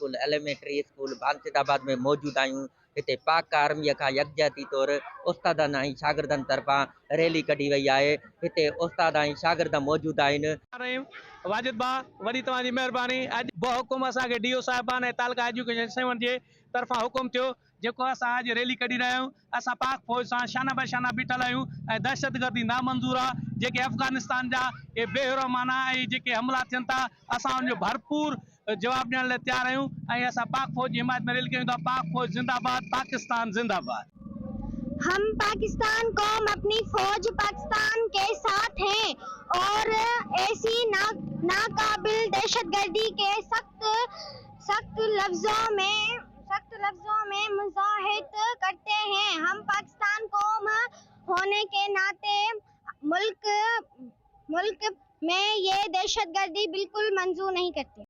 School elementary school बांसिदाबाद में मौजूद आहियूं। हिते पाक आर्मीअ खां यकजहती तौर उस्तादनि ऐं शागिर्दनि तरफ़ां रैली कढी वई आहे। हिते उस्ताद ऐं शागिर्द मौजूद आहिनि। वाजिद बा वॾी तव्हांजी महिरबानी। अॼु बहुहुकुम असांखे डीओ साहिबान ऐं तालका एजुकेशन 7 जे तरफ़ां हुकुम थियो, जेको असां अॼु रैली कढी रहिया आहियूं। असां पाक फौज सां शाना बशाना बीठल आहियूं ऐं दहशतगर्दी नामंज़ूर आहे। जेके अफ़गानिस्तान जा ये बेरहमाना ऐं जेके हमला थियनि था, असां उनजो भरपूर जवाब ॾियण लाइ तैयार आहियूं ऐं असां पाक फौज जी हिमायत में रैली कयूं था। पाक फौज जिंदाबाद, पाकिस्तान जिंदाबाद। हम पाकिस्तान कौम अपनी फौज पाकिस्तान के साथ हैं और ऐसी नाकाबिल दहशतगर्दी के सख्त लफ्जों में मुजाहिद करते हैं। हम पाकिस्तान कौम होने के नाते मुल्क में ये दहशतगर्दी बिल्कुल मंजूर नहीं करते।